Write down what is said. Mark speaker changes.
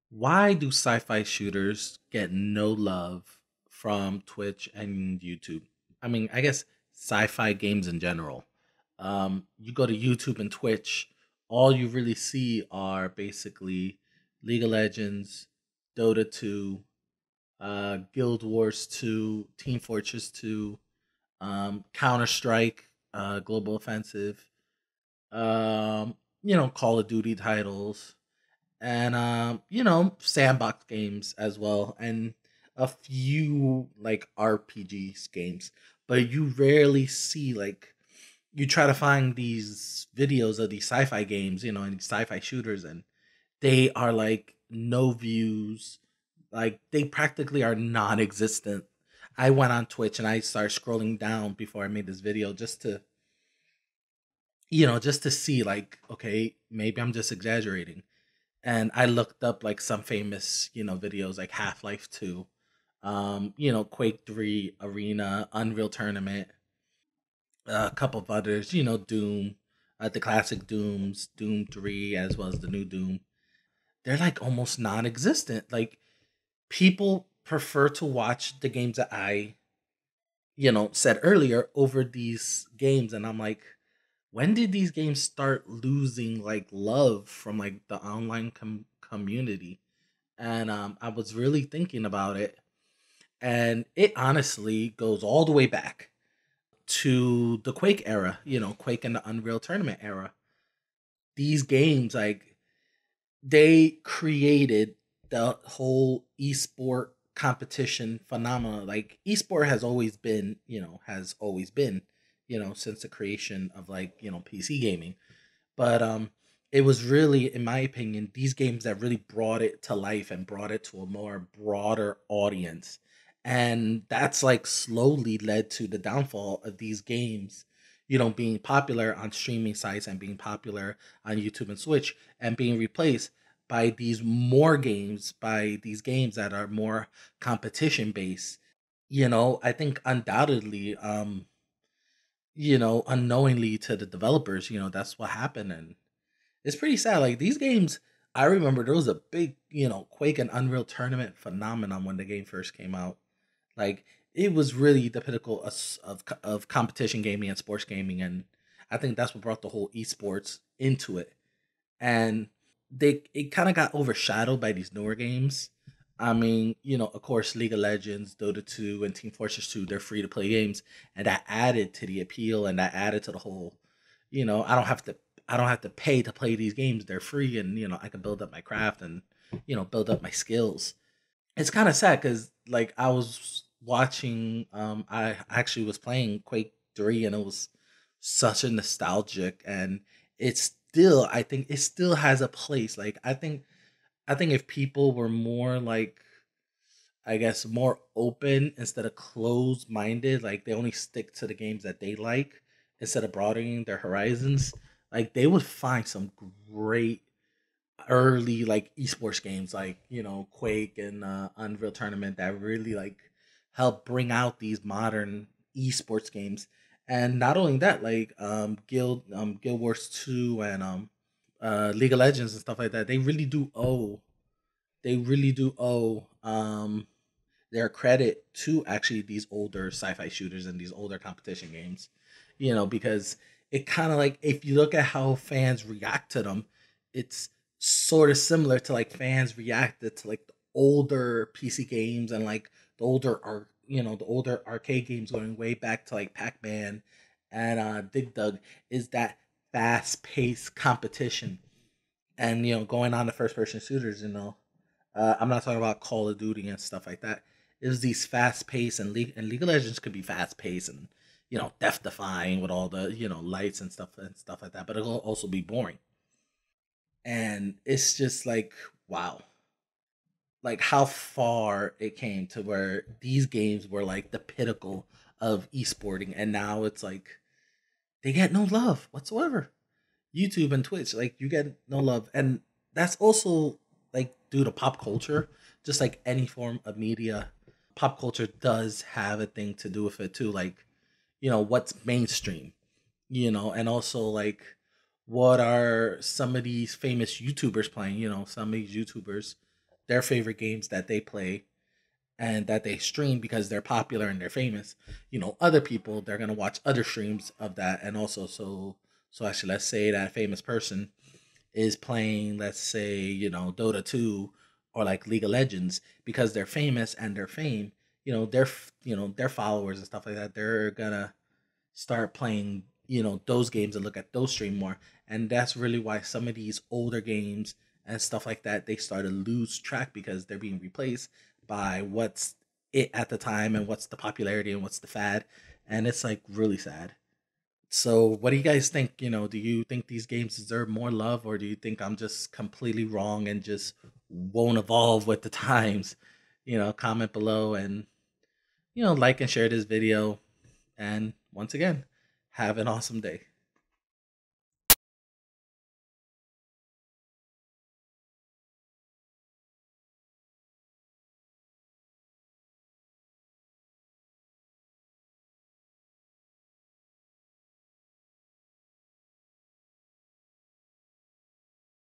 Speaker 1: Why do sci-fi shooters get no love from Twitch and YouTube? I mean, I guess sci-fi games in general. You go to YouTube and Twitch, all you really see are basically League of Legends, Dota 2, Guild Wars 2, Team Fortress 2, Counter Strike, Global Offensive, Call of Duty titles, and sandbox games as well, and a few like RPGs games. But you rarely see like you try to find these videos of these sci-fi games, and these sci-fi shooters, and they are like no views, like they practically are non-existent. I went on Twitch and I started scrolling down before I made this video just to see, like, okay, maybe I'm just exaggerating. And I looked up like some famous, videos like Half-Life 2, Quake 3 Arena, Unreal Tournament, a couple of others, Doom, the classic Dooms, Doom 3 as well as the new Doom. They're like almost non-existent. Like people prefer to watch the games that I, said earlier over these games, and I'm like, when did these games start losing like love from like the online community? And I was really thinking about it, and it honestly goes all the way back to the Quake era, Quake and the Unreal Tournament era. These games, like, they created the whole esport competition phenomena. Like, esport has always been, since the creation of like, PC gaming. But it was really, in my opinion, these games that really brought it to life and brought it to a more broader audience. And that's like slowly led to the downfall of these games, being popular on streaming sites and being popular on YouTube and Switch, and being replaced by these games that are more competition based. I think undoubtedly, unknowingly to the developers, that's what happened. And it's pretty sad. Like these games, I remember there was a big, Quake and Unreal Tournament phenomenon when the game first came out. Like it was really the pinnacle of competition gaming and sports gaming, and I think that's what brought the whole esports into it. And it kind of got overshadowed by these newer games. I mean, of course, League of Legends, Dota 2, and Team Fortress 2, they're free to play games, and that added to the appeal, and that added to the whole. I don't have to pay to play these games. They're free, and I can build up my craft and build up my skills. It's kind of sad because like I was watching, I actually was playing Quake 3, and it was such a nostalgic, and it's still, I think it still has a place. Like I think if people were more like, I guess, more open instead of closed minded, like they only stick to the games that they like instead of broadening their horizons, like they would find some great early like esports games, like Quake and Unreal Tournament, that really like help bring out these modern esports games. And not only that, like Guild Wars 2 and League of Legends and stuff like that, they really do owe their credit to actually these older sci-fi shooters and these older competition games. Because it kind of like, if you look at how fans react to them, it's sort of similar to like fans reacted to like the older PC games, and like the older arcade games going way back to like Pac-Man and Dig Dug, is that fast-paced competition. And going on to first-person shooters, I'm not talking about Call of Duty and stuff like that. It was these fast paced, and League of Legends could be fast paced and death defying with all the lights and stuff like that. But it'll also be boring, and it's just like, wow, like how far it came to where these games were like the pinnacle of esporting, and now it's like they get no love whatsoever. YouTube and Twitch, like you get no love, and that's also like due to pop culture. Just like any form of media, pop culture does have a thing to do with it too. Like, what's mainstream, and also like what are some of these famous YouTubers playing? Some of these YouTubers, their favorite games that they play and that they stream because they're popular and they're famous. Other people, they're gonna watch other streams of that, and also actually, let's say that famous person is playing, let's say, Dota 2 or like League of Legends, because they're famous and their fame, their followers and stuff like that, they're gonna start playing, those games and look at those stream more. And that's really why some of these older games and stuff like that, they start to lose track because they're being replaced by what's it at the time and what's the popularity and what's the fad. And it's like really sad. So, what do you guys think? Do you think these games deserve more love, or do you think I'm just completely wrong and just won't evolve with the times? Comment below and, like and share this video. And once again, have an awesome day.